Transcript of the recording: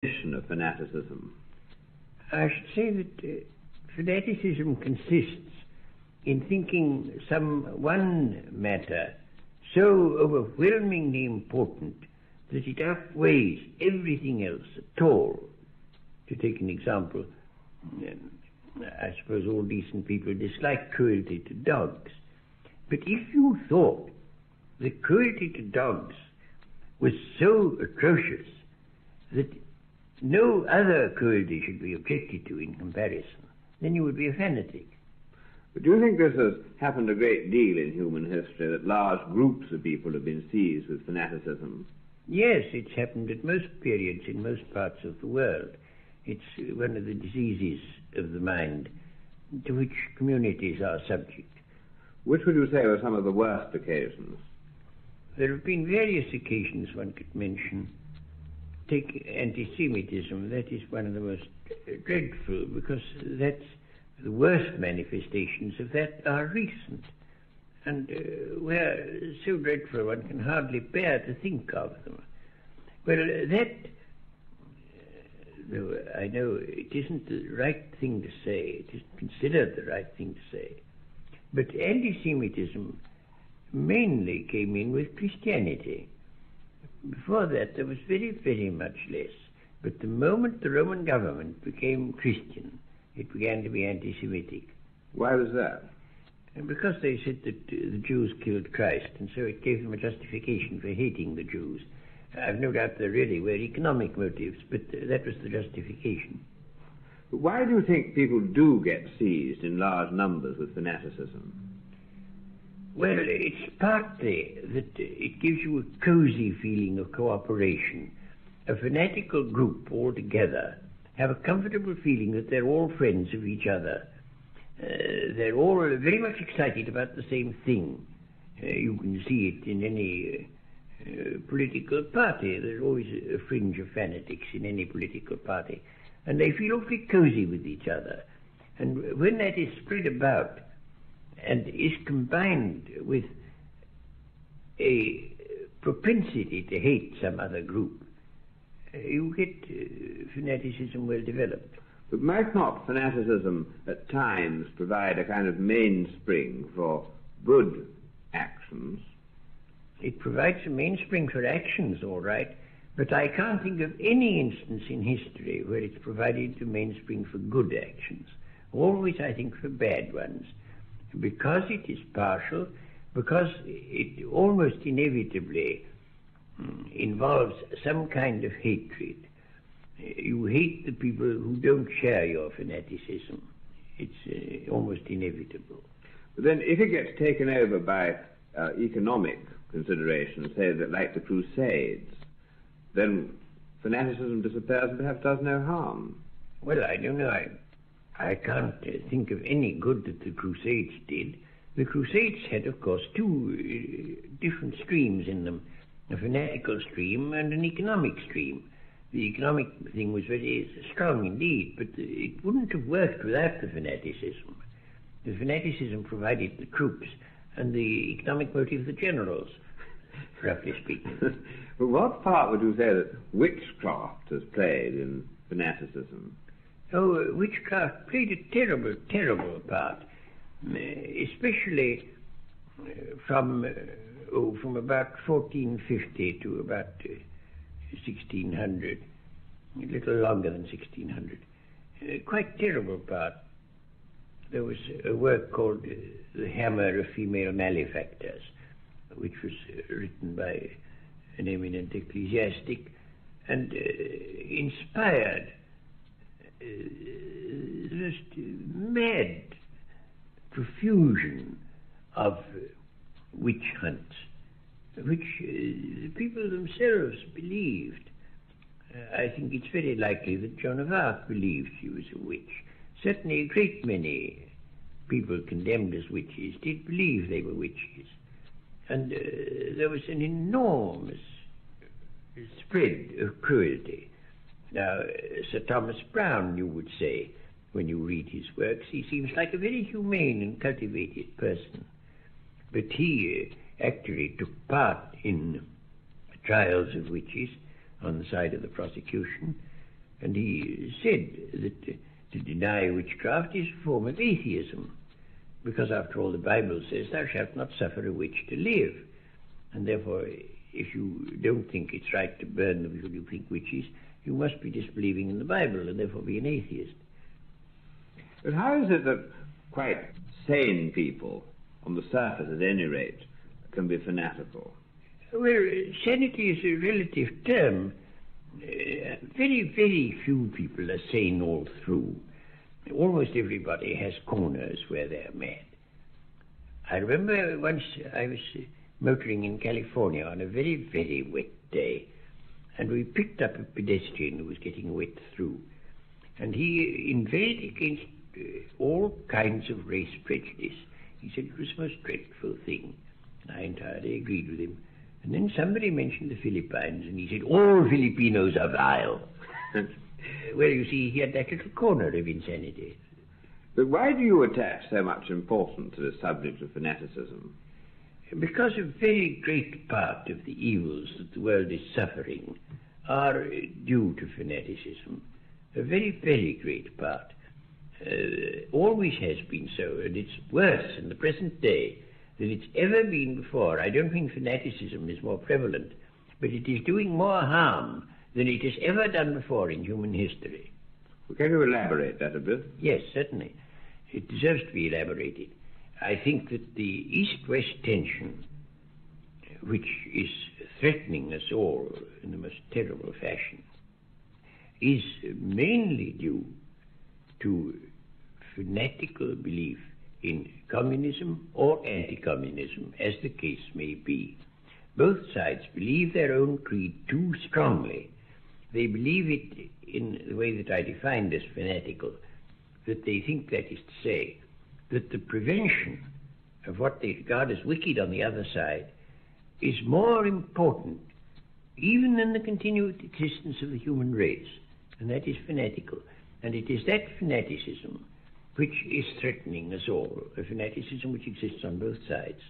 definition of fanaticism? I should say that fanaticism consists in thinking some one matter so overwhelmingly important that it outweighs everything else at all. To take an example, I suppose all decent people dislike cruelty to dogs. But if you thought that cruelty to dogs was so atrocious that no other cruelty should be objected to in comparison, then you would be a fanatic. But do you think this has happened a great deal in human history, that large groups of people have been seized with fanaticism? Yes, it's happened at most periods in most parts of the world. It's one of the diseases of the mind to which communities are subject. Which would you say were some of the worst occasions? There have been various occasions one could mention. Take anti-Semitism. That is one of the most dreadful, because that's the worst manifestations of that are recent, and were so dreadful one can hardly bear to think of them. Well, that, though I know it isn't the right thing to say, it isn't considered the right thing to say, but anti-Semitism mainly came in with Christianity. Before that there was very, very much less. But the moment the Roman government became Christian, it began to be anti-Semitic. Why was that? Because they said that the Jews killed Christ, and so it gave them a justification for hating the Jews. I've no doubt there really were economic motives, but that was the justification. But why do you think people do get seized in large numbers with fanaticism? Well, it's partly that it gives you a cozy feeling of cooperation. A fanatical group all together have a comfortable feeling that they're all friends of each other. They're all very much excited about the same thing. You can see it in any political party. There's always a fringe of fanatics in any political party. And they feel awfully cozy with each other. And when that is spread about and is combined with a propensity to hate some other group, you get fanaticism well developed. But might not fanaticism at times provide a kind of mainspring for good actions? It provides a mainspring for actions, all right, but I can't think of any instance in history where it's provided a mainspring for good actions. Always, I think, for bad ones. Because it is partial, because it almost inevitably involves some kind of hatred. You hate the people who don't share your fanaticism. It's almost inevitable. But then if it gets taken over by economic considerations, say that like the Crusades, then fanaticism disappears and perhaps does no harm. Well, I don't know. I can't think of any good that the Crusades did. The Crusades had, of course, two different streams in them, a fanatical stream and an economic stream. The economic thing was very strong indeed, but it wouldn't have worked without the fanaticism. The fanaticism provided the troops and the economic motive the generals, roughly speaking. But what part would you say that witchcraft has played in fanaticism? Oh, witchcraft played a terrible, terrible part, especially from about 1450 to about 1600, a little longer than 1600. Quite terrible part. There was a work called The Hammer of Female Malefactors, which was written by an eminent ecclesiastic and inspired the most mad profusion of witch hunts, which the people themselves believed. I think it's very likely that Joan of Arc believed she was a witch. Certainly a great many people condemned as witches did believe they were witches. And there was an enormous spread of cruelty. Now, Sir Thomas Browne, you would say, when you read his works, he seems like a very humane and cultivated person. But he actually took part in trials of witches on the side of the prosecution, And he said that to deny witchcraft is a form of atheism, because after all the Bible says, thou shalt not suffer a witch to live. And therefore, if you don't think it's right to burn the people you think witches, you must be disbelieving in the Bible and therefore be an atheist. But how is it that quite sane people, on the surface at any rate, can be fanatical? Well, sanity is a relative term. Very, very few people are sane all through. Almost everybody has corners where they're mad. I remember once I was motoring in California on a very, very wet day, and we picked up a pedestrian who was getting wet through, and he inveighed against all kinds of race prejudice. He said it was the most dreadful thing, and I entirely agreed with him. And then somebody mentioned the Philippines, and he said, all Filipinos are vile. Well, you see, he had that little corner of insanity. But why do you attach so much importance to the subject of fanaticism? Because a very great part of the evils that the world is suffering are due to fanaticism. A very, very great part. Always has been so, and it's worse in the present day than it's ever been before. I don't think fanaticism is more prevalent, but it is doing more harm than it has ever done before in human history. Well, can you elaborate that a bit? Yes, certainly. It deserves to be elaborated. I think that the East-West tension, which is threatening us all in the most terrible fashion, is mainly due to fanatical belief in communism or anti-communism, as the case may be. Both sides believe their own creed too strongly. They believe it in the way that I defined as fanatical, that they think, that is to say, that the prevention of what they regard as wicked on the other side is more important even than the continued existence of the human race, and that is fanatical. And it is that fanaticism which is threatening us all, a fanaticism which exists on both sides.